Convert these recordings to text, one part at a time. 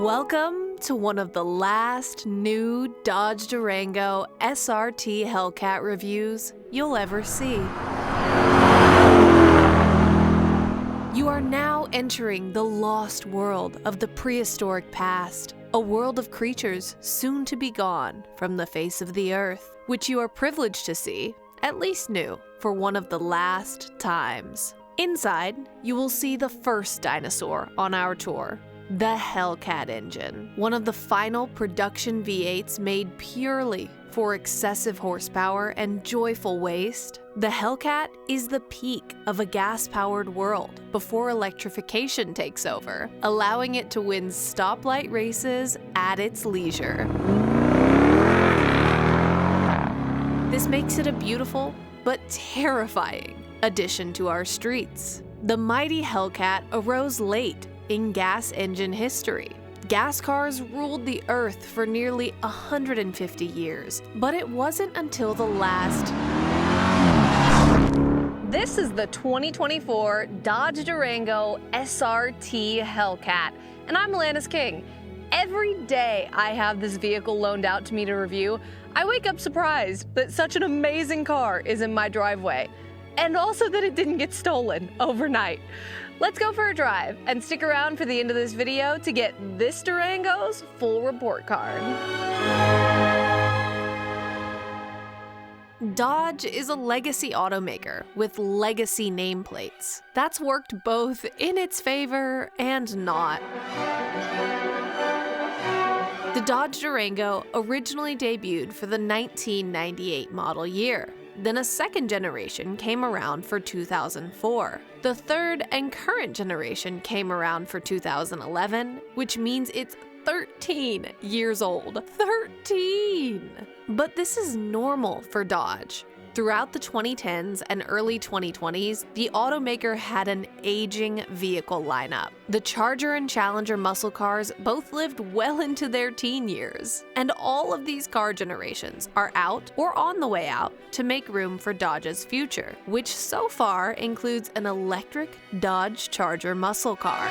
Welcome to one of the last new Dodge Durango SRT Hellcat reviews you'll ever see. You are now entering the lost world of the prehistoric past, a world of creatures soon to be gone from the face of the earth, which you are privileged to see, at least new, for one of the last times. Inside, you will see the first dinosaur on our tour, the Hellcat engine, one of the final production V8s made purely for excessive horsepower and joyful waste. The Hellcat is the peak of a gas-powered world before electrification takes over, allowing it to win stoplight races at its leisure. This makes it a beautiful but terrifying addition to our streets. The mighty Hellcat arose late in gas engine history. Gas cars ruled the earth for nearly 150 years, but it wasn't until the last... This is the 2024 Dodge Durango SRT Hellcat, and I'm Alanis King. Every day I have this vehicle loaned out to me to review, I wake up surprised that such an amazing car is in my driveway, and also that it didn't get stolen overnight. Let's go for a drive and stick around for the end of this video to get this Durango's full report card. Dodge is a legacy automaker with legacy nameplates. That's worked both in its favor and not. The Dodge Durango originally debuted for the 1998 model year. Then a second generation came around for 2004. The third and current generation came around for 2011, which means it's 13 years old. 13! But this is normal for Dodge. Throughout the 2010s and early 2020s, the automaker had an aging vehicle lineup. The Charger and Challenger muscle cars both lived well into their teen years, and all of these car generations are out or on the way out to make room for Dodge's future, which so far includes an electric Dodge Charger muscle car.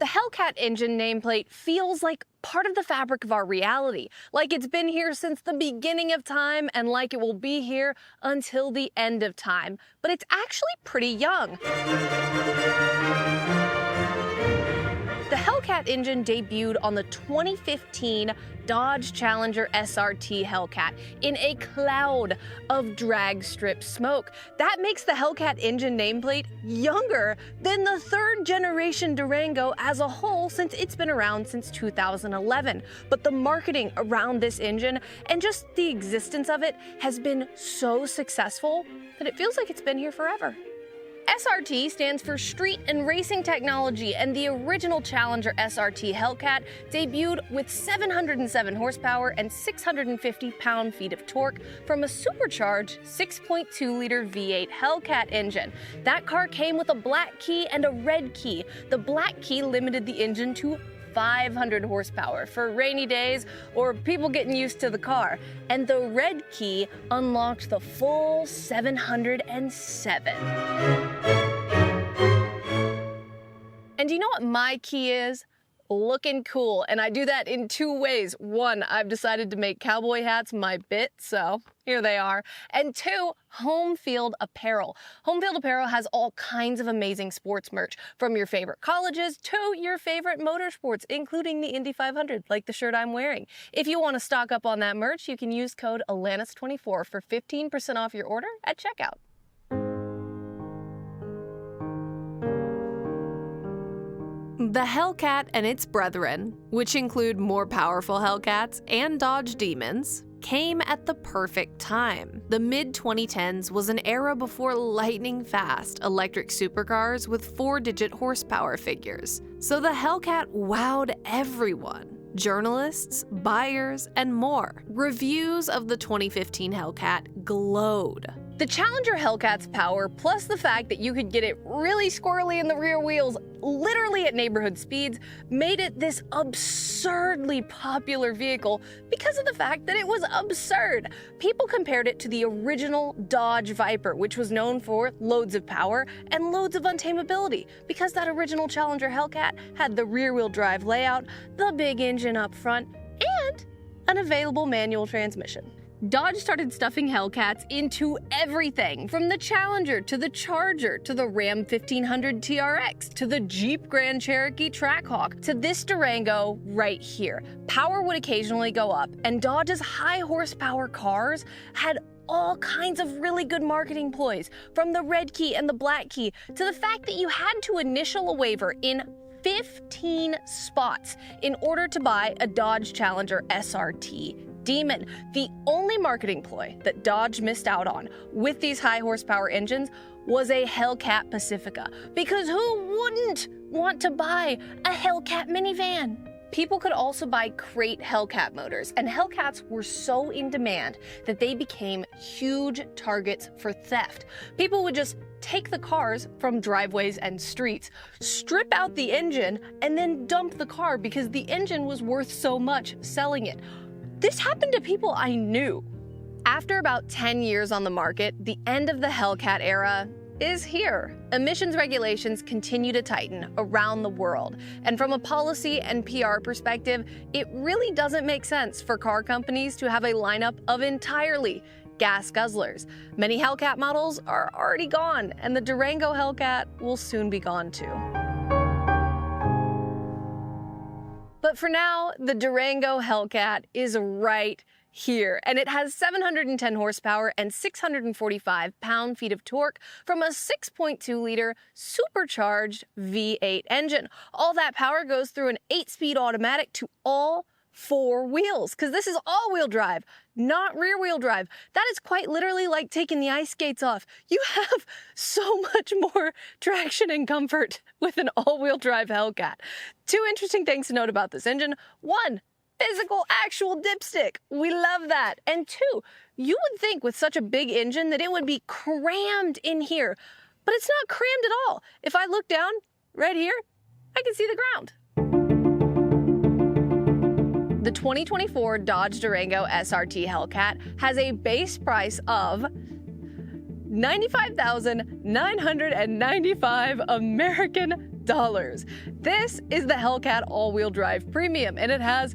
The Hellcat engine nameplate feels like part of the fabric of our reality, like it's been here since the beginning of time and like it will be here until the end of time. But it's actually pretty young. The Hellcat engine debuted on the 2015 Dodge Challenger SRT Hellcat in a cloud of drag strip smoke. That makes the Hellcat engine nameplate younger than the third generation Durango as a whole, since it's been around since 2011. But the marketing around this engine and just the existence of it has been so successful that it feels like it's been here forever. SRT stands for Street and Racing Technology, and the original Challenger SRT Hellcat debuted with 707 horsepower and 650 pound-feet of torque from a supercharged 6.2-liter V8 Hellcat engine. That car came with a black key and a red key. The black key limited the engine to 500 horsepower for rainy days or people getting used to the car, and the red key unlocked the full 707. And do you know what my key is? Looking cool, and I do that in two ways. One, I've decided to make cowboy hats my bit, so here they are. And two, home field apparel. Home field apparel has all kinds of amazing sports merch, from your favorite colleges to your favorite motorsports, including the Indy 500, like the shirt I'm wearing. If you want to stock up on that merch, you can use code Alanis24 for 15% off your order at checkout. The Hellcat and its brethren, which include more powerful Hellcats and Dodge Demons, came at the perfect time. The mid-2010s was an era before lightning-fast electric supercars with 4-digit horsepower figures, so the Hellcat wowed everyone. Journalists, buyers, and more. Reviews of the 2015 Hellcat glowed. The Challenger Hellcat's power, plus the fact that you could get it really squirrely in the rear wheels, literally at neighborhood speeds, made it this absurdly popular vehicle because of the fact that it was absurd. People compared it to the original Dodge Viper, which was known for loads of power and loads of untamability, because that original Challenger Hellcat had the rear-wheel drive layout, the big engine up front, and an available manual transmission. Dodge started stuffing Hellcats into everything, from the Challenger to the Charger to the Ram 1500 TRX to the Jeep Grand Cherokee Trackhawk to this Durango right here. Power would occasionally go up, and Dodge's high horsepower cars had all kinds of really good marketing ploys, from the red key and the black key to the fact that you had to initial a waiver in 15 spots in order to buy a Dodge Challenger SRT Demon. The only marketing ploy that Dodge missed out on with these high horsepower engines was a Hellcat Pacifica, because who wouldn't want to buy a Hellcat minivan? People could also buy crate Hellcat motors, and Hellcats were so in demand that they became huge targets for theft. People would just take the cars from driveways and streets, strip out the engine, and then dump the car because the engine was worth so much selling it. This happened to people I knew. After about 10 years on the market, the end of the Hellcat era is here. Emissions regulations continue to tighten around the world, and from a policy and PR perspective, it really doesn't make sense for car companies to have a lineup of entirely gas guzzlers. Many Hellcat models are already gone, and the Durango Hellcat will soon be gone too. But for now, the Durango Hellcat is right here, and it has 710 horsepower and 645 pound-feet of torque from a 6.2-liter supercharged V8 engine. All that power goes through an 8-speed automatic to all 4 wheels, because this is all-wheel drive, not rear-wheel drive. That is quite literally like taking the ice skates off. You have so much more traction and comfort with an all-wheel drive Hellcat. 2 interesting things to note about this engine. 1, physical, actual dipstick. We love that. And 2, you would think with such a big engine that it would be crammed in here, but it's not crammed at all. If I look down right here, I can see the ground. The 2024 Dodge Durango SRT Hellcat has a base price of $95,995 American dollars. This is the Hellcat all-wheel drive premium, and it has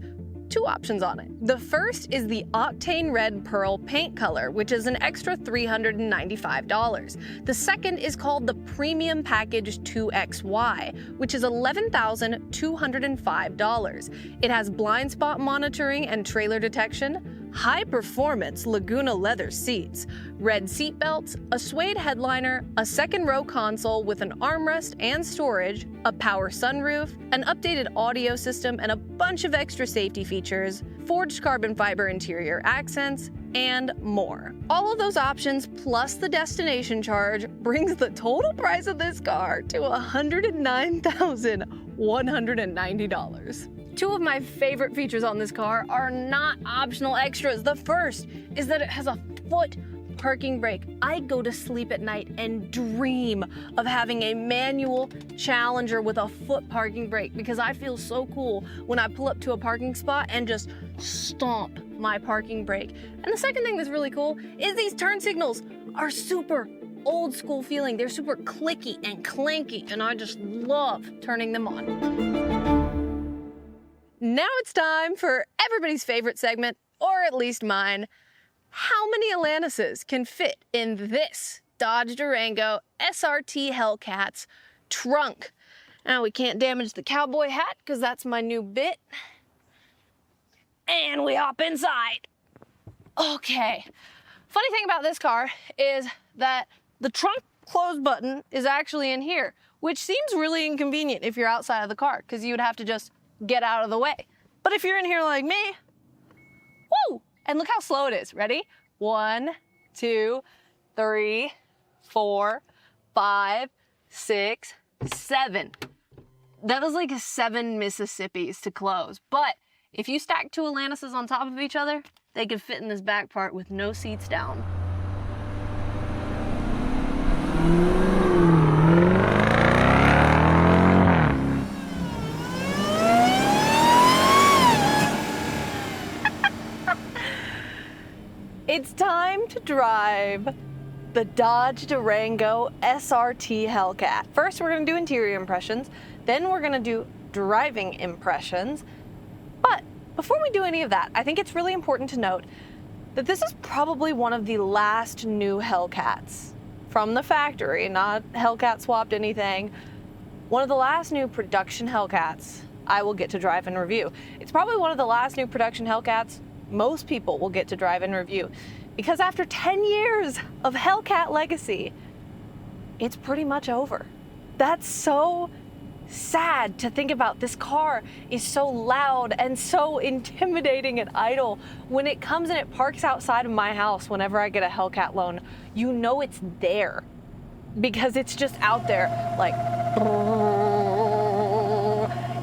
2 options on it. The first is the Octane Red Pearl paint color, which is an extra $395. The second is called the Premium Package 2XY, which is $11,205. It has blind spot monitoring and trailer detection, high-performance Laguna leather seats, red seat belts, a suede headliner, a second-row console with an armrest and storage, a power sunroof, an updated audio system, and a bunch of extra safety features, forged carbon fiber interior accents, and more. All of those options plus the destination charge brings the total price of this car to $109,190. 2 of my favorite features on this car are not optional extras. The first is that it has a foot parking brake. I go to sleep at night and dream of having a manual Challenger with a foot parking brake, because I feel so cool when I pull up to a parking spot and just stomp my parking brake. And the second thing that's really cool is these turn signals are super old school feeling. They're super clicky and clanky, and I just love turning them on. Now it's time for everybody's favorite segment, or at least mine. How many Alanises can fit in this Dodge Durango SRT Hellcat's trunk? Now we can't damage the cowboy hat because that's my new bit. And we hop inside. Okay. Funny thing about this car is that the trunk close button is actually in here, which seems really inconvenient if you're outside of the car, because you would have to just get out of the way. But if you're in here like me, woo! And look how slow it is. Ready? 1, 2, 3, 4, 5, 6, 7. That was like 7 Mississippis to close. But if you stack 2 Alanises on top of each other, they could fit in this back part with no seats down. It's time to drive the Dodge Durango SRT Hellcat. First, we're going to do interior impressions, then we're going to do driving impressions. But before we do any of that, I think it's really important to note that this is probably one of the last new Hellcats from the factory, not Hellcat swapped anything. One of the last new production Hellcats I will get to drive and review. It's probably one of the last new production Hellcats most people will get to drive and review, because after 10 years of Hellcat legacy, it's pretty much over. That's so sad to think about. This car is so loud and so intimidating and idle. When it comes and it parks outside of my house whenever I get a Hellcat loan, you know it's there because it's just out there like,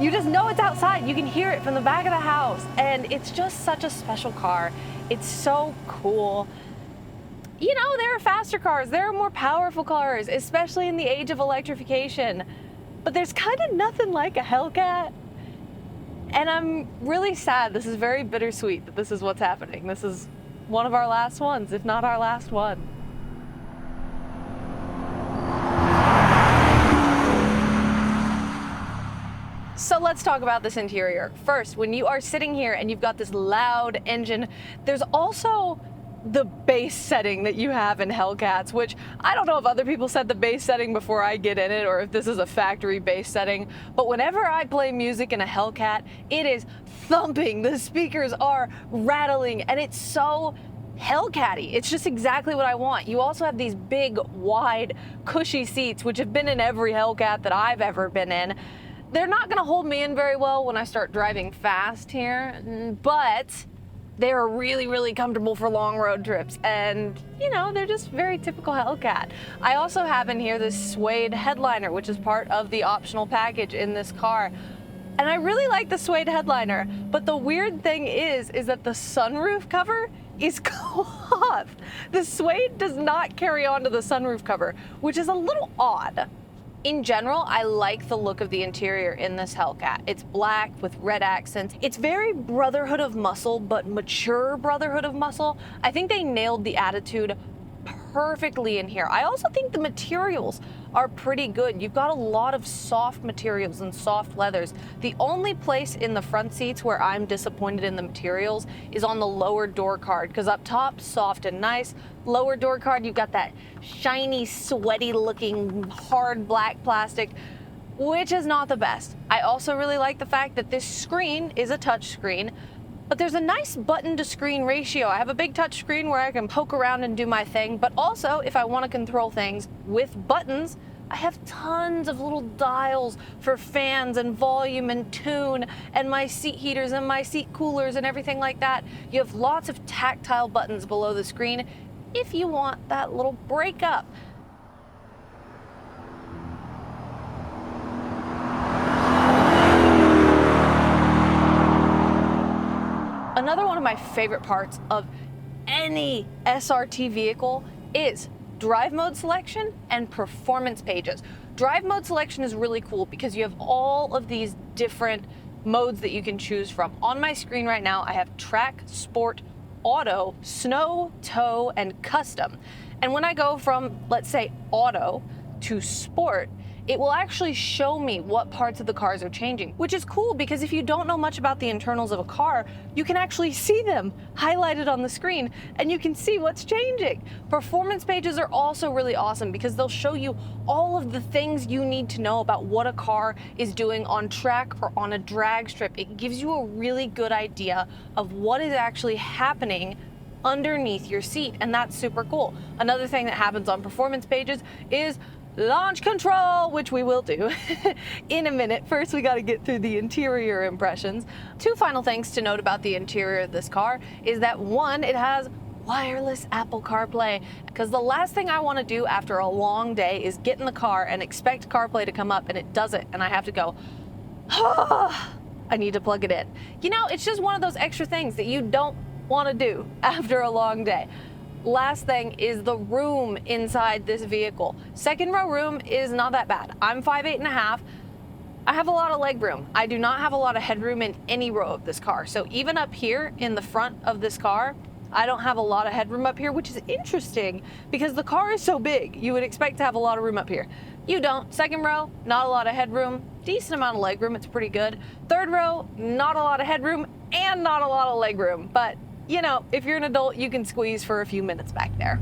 you just know it's outside. You can hear it from the back of the house, and it's just such a special car. It's so cool. You know, there are faster cars, there are more powerful cars, especially in the age of electrification, but there's kind of nothing like a Hellcat. And I'm really sad. This is very bittersweet that this is what's happening. This is one of our last ones, if not our last one. So let's talk about this interior. First, when you are sitting here and you've got this loud engine, there's also the bass setting that you have in Hellcats, which I don't know if other people set the bass setting before I get in it or if this is a factory bass setting, but whenever I play music in a Hellcat, it is thumping, the speakers are rattling, and it's so Hellcat-y. It's just exactly what I want. You also have these big, wide, cushy seats, which have been in every Hellcat that I've ever been in. They're not gonna hold me in very well when I start driving fast here, but they're really, really comfortable for long road trips. And, you know, they're just very typical Hellcat. I also have in here this suede headliner, which is part of the optional package in this car. And I really like the suede headliner, but the weird thing is that the sunroof cover is cloth. The suede does not carry on to the sunroof cover, which is a little odd. In general, I like the look of the interior in this Hellcat. It's black with red accents. It's very Brotherhood of Muscle, but mature Brotherhood of Muscle. I think they nailed the attitude perfectly in here. I also think the materials are pretty good. You've got a lot of soft materials and soft leathers. The only place in the front seats where I'm disappointed in the materials is on the lower door card, because up top, soft and nice. Lower door card, you've got that shiny, sweaty looking, hard black plastic, which is not the best. I also really like the fact that this screen is a touch screen, but there's a nice button to screen ratio. I have a big touch screen where I can poke around and do my thing, but also if I want to control things with buttons, I have tons of little dials for fans and volume and tune and my seat heaters and my seat coolers and everything like that. You have lots of tactile buttons below the screen if you want that little break up. Another one of my favorite parts of any SRT vehicle is drive mode selection and performance pages. Drive mode selection is really cool because you have all of these different modes that you can choose from. On my screen right now, I have track, sport, auto, snow, tow, and custom. And when I go from, let's say, auto to sport, it will actually show me what parts of the cars are changing, which is cool because if you don't know much about the internals of a car, you can actually see them highlighted on the screen and you can see what's changing. Performance pages are also really awesome because they'll show you all of the things you need to know about what a car is doing on track or on a drag strip. It gives you a really good idea of what is actually happening underneath your seat, and that's super cool. Another thing that happens on performance pages is launch control, which we will do in a minute. First, we got to get through the interior impressions. Two final things to note about the interior of this car is that one, it has wireless Apple CarPlay, because the last thing I want to do after a long day is get in the car and expect CarPlay to come up and it doesn't, and I have to go, I need to plug it in. You know, it's just one of those extra things that you don't want to do after a long day. Last thing is the room inside this vehicle. Second row room is not that bad. I'm 5'8.5". I have a lot of leg room. I do not have a lot of headroom in any row of this car. So even up here in the front of this car, I don't have a lot of headroom up here, which is interesting because the car is so big. You would expect to have a lot of room up here. You don't. Second row, not a lot of headroom, decent amount of leg room. It's pretty good. Third row, not a lot of headroom and not a lot of leg room. But you know, if you're an adult, you can squeeze for a few minutes back there.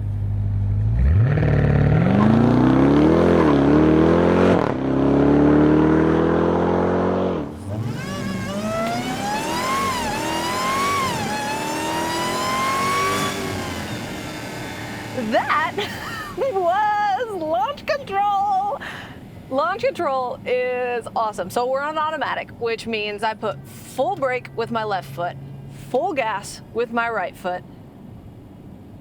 That was launch control. Launch control is awesome. So we're on automatic, which means I put full brake with my left foot, full gas with my right foot,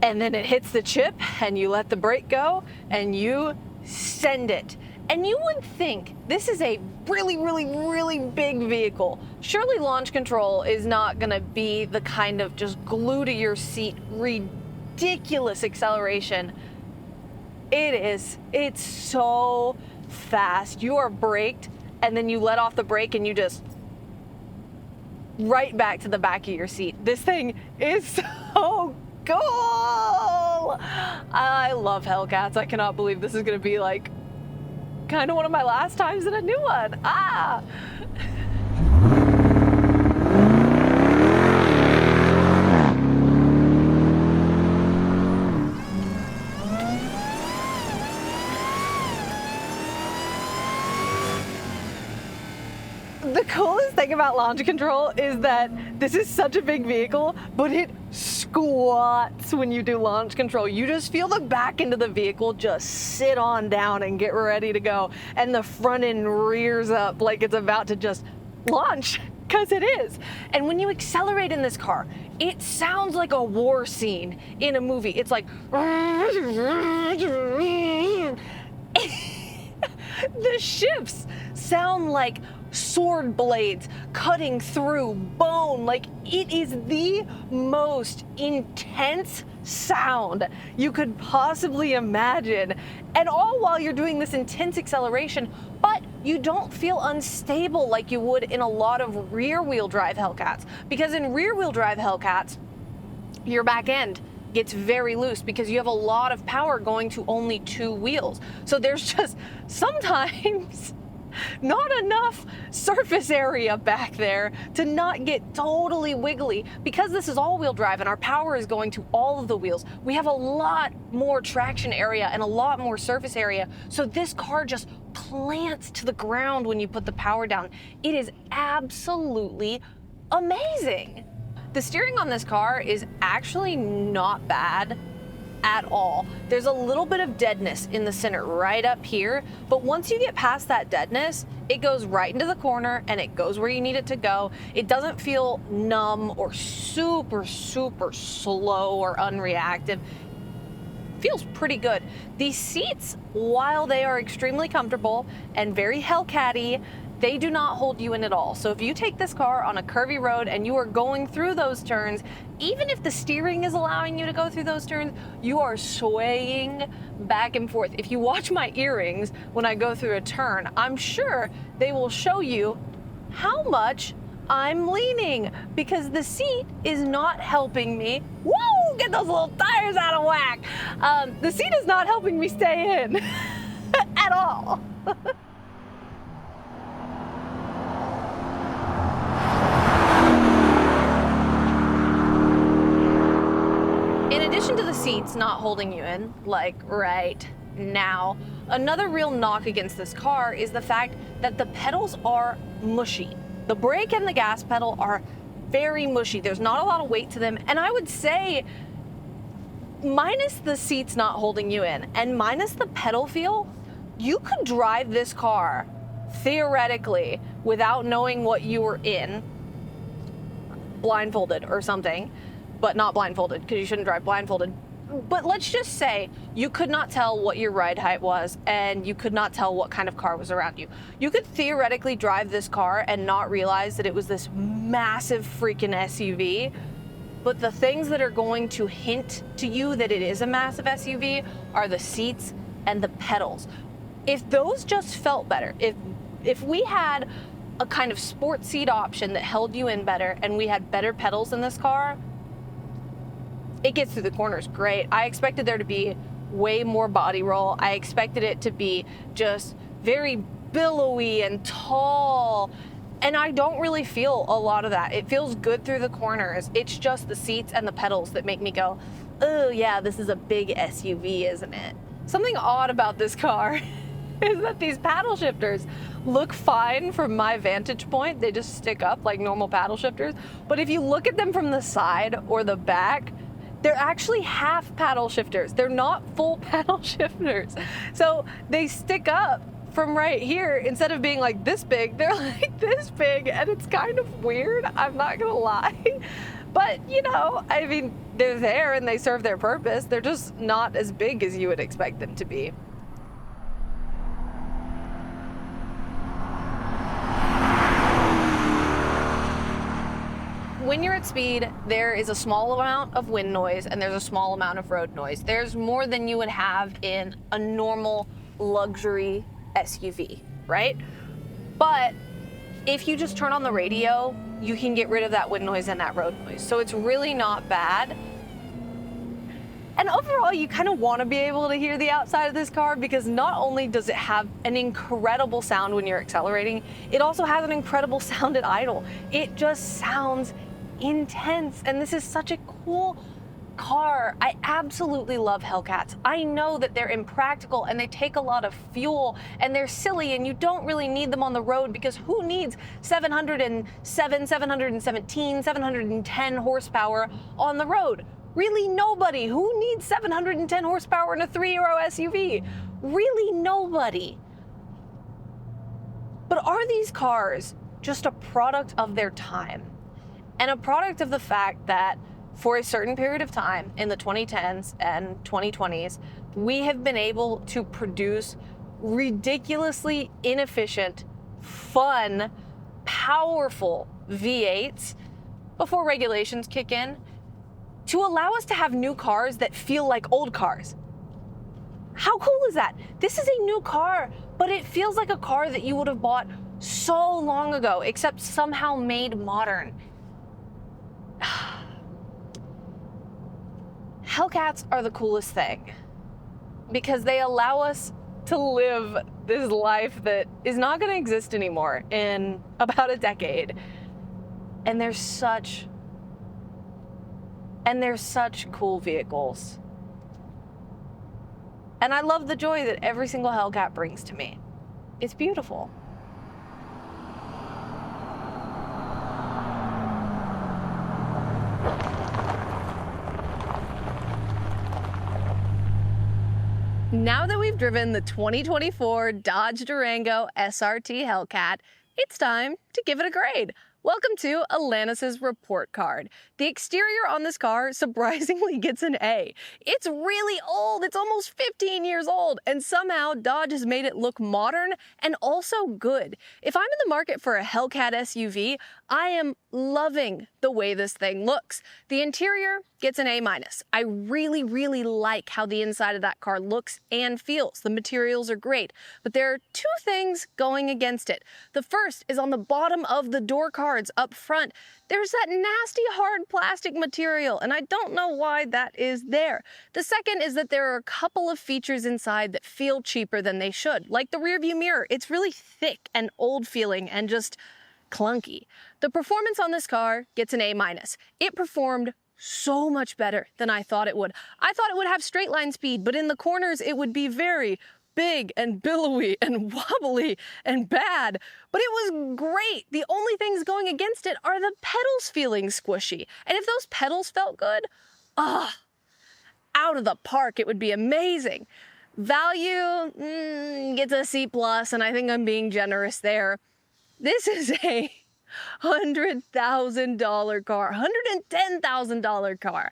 and then it hits the chip and you let the brake go and you send it. And you would think this is a really big vehicle. Surely launch control is not gonna be the kind of just glue to your seat, ridiculous acceleration. It is. It's so fast. You are braked and then you let off the brake and you just right back to the back of your seat. This thing is so cool. I love Hellcats. I cannot believe this is gonna be like kind of one of my last times in a new one. The coolest thing about launch control is that this is such a big vehicle, but it squats when you do launch control. You just feel the back end of the vehicle just sit on down and get ready to go. And the front end rears up like it's about to just launch, because it is. And when you accelerate in this car, it sounds like a war scene in a movie. It's like, the shifts sound like sword blades cutting through bone. Like, it is the most intense sound you could possibly imagine, and all while you're doing this intense acceleration, but you don't feel unstable like you would in a lot of rear-wheel drive Hellcats, because in rear-wheel drive Hellcats your back end gets very loose because you have a lot of power going to only two wheels. So there's just sometimes not enough surface area back there to not get totally wiggly. Because this is all-wheel drive and our power is going to all of the wheels, we have a lot more traction area and a lot more surface area. So this car just plants to the ground when you put the power down. It is absolutely amazing. The steering on this car is actually not bad at all. There's a little bit of deadness in the center right up here, but once you get past that deadness, it goes right into the corner and it goes where you need it to go. It doesn't feel numb or super slow or unreactive. Feels pretty good. These seats, while they are extremely comfortable and very Hellcat-y, they do not hold you in at all. So if you take this car on a curvy road and you are going through those turns, even if the steering is allowing you to go through those turns, you are swaying back and forth. If you watch my earrings when I go through a turn, I'm sure they will show you how much I'm leaning, because the seat is not helping me. Woo! Get those little tires out of whack. The seat is not helping me stay in at all. In addition to the seats not holding you in, like right now, another real knock against this car is the fact that the pedals are mushy. The brake and the gas pedal are very mushy. There's not a lot of weight to them, and I would say minus the seats not holding you in and minus the pedal feel, you could drive this car theoretically without knowing what you were in, blindfolded or something. But not blindfolded, because you shouldn't drive blindfolded. But let's just say you could not tell what your ride height was and you could not tell what kind of car was around you. You could theoretically drive this car and not realize that it was this massive freaking SUV, but the things that are going to hint to you that it is a massive SUV are the seats and the pedals. If those just felt better, if we had a kind of sport seat option that held you in better and we had better pedals in this car, it gets through the corners great. I expected there to be way more body roll. I expected it to be just very billowy and tall, and I don't really feel a lot of that. It feels good through the corners. It's just the seats and the pedals that make me go, oh yeah, this is a big SUV, isn't it? Something odd about this car is that these paddle shifters look fine from my vantage point. They just stick up like normal paddle shifters. But if you look at them from the side or the back, they're actually half paddle shifters. They're not full paddle shifters. So they stick up from right here. Instead of being like this big, they're like this big, and it's kind of weird, I'm not gonna lie. But you know, I mean, they're there and they serve their purpose. They're just not as big as you would expect them to be. When you're at speed, there is a small amount of wind noise and there's a small amount of road noise. There's more than you would have in a normal luxury SUV, right? But if you just turn on the radio, you can get rid of that wind noise and that road noise. So it's really not bad. And overall, you kind of want to be able to hear the outside of this car, because not only does it have an incredible sound when you're accelerating, it also has an incredible sound at idle. It just sounds intense, and this is such a cool car. I absolutely love Hellcats. I know that they're impractical and they take a lot of fuel and they're silly and you don't really need them on the road, because who needs 707, 717, 710 horsepower on the road? Really nobody. Who needs 710 horsepower in a 3-row SUV? Really nobody. But are these cars just a product of their time? And a product of the fact that for a certain period of time in the 2010s and 2020s, we have been able to produce ridiculously inefficient, fun, powerful V8s before regulations kick in, to allow us to have new cars that feel like old cars. How cool is that? This is a new car, but it feels like a car that you would have bought so long ago, except somehow made modern. Hellcats are the coolest thing because they allow us to live this life that is not going to exist anymore in about a decade. And they're such cool vehicles. And I love the joy that every single Hellcat brings to me. It's beautiful. Now that we've driven the 2024 Dodge Durango SRT Hellcat, it's time to give it a grade. Welcome to Alanis' report card. The exterior on this car surprisingly gets an A. It's really old, it's almost 15 years old, and somehow Dodge has made it look modern and also good. If I'm in the market for a Hellcat SUV, I am loving the way this thing looks. The interior gets an A-. I really, really like how the inside of that car looks and feels. The materials are great, but there are two things going against it. The first is on the bottom of the door cards up front. There's that nasty hard plastic material, and I don't know why that is there. The second is that there are a couple of features inside that feel cheaper than they should, like the rear view mirror. It's really thick and old feeling and just clunky. The performance on this car gets an A-. It performed so much better than I thought it would. I thought it would have straight line speed, but in the corners it would be very big and billowy and wobbly and bad, but it was great. The only things going against it are the pedals feeling squishy. And if those pedals felt good, out of the park, it would be amazing. Value gets a C+, and I think I'm being generous there. This is a $100,000 car, $110,000 car.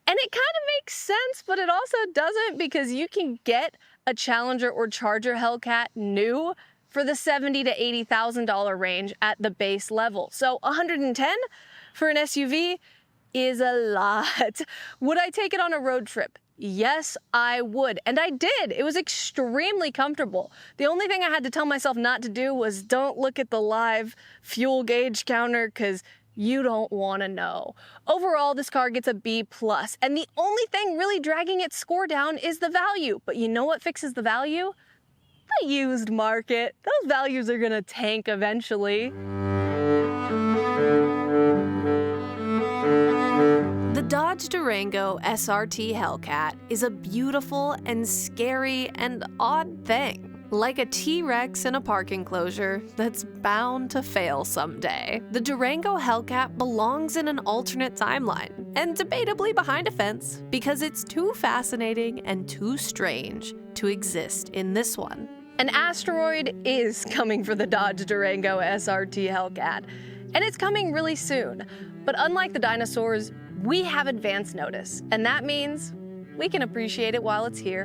And it kind of makes sense, but it also doesn't, because you can get a Challenger or Charger Hellcat new for the $70,000 to $80,000 range at the base level. So $110,000 for an SUV, is a lot. Would I take it on a road trip? Yes, I would. And I did. It was extremely comfortable. The only thing I had to tell myself not to do was don't look at the live fuel gauge counter, because you don't want to know. Overall, this car gets a B+, and the only thing really dragging its score down is the value. But you know what fixes the value? The used market. Those values are gonna tank eventually. The Dodge Durango SRT Hellcat is a beautiful and scary and odd thing. Like a T-Rex in a park enclosure that's bound to fail someday. The Durango Hellcat belongs in an alternate timeline, and debatably behind a fence, because it's too fascinating and too strange to exist in this one. An asteroid is coming for the Dodge Durango SRT Hellcat, and it's coming really soon. But unlike the dinosaurs, we have advance notice, and that means we can appreciate it while it's here.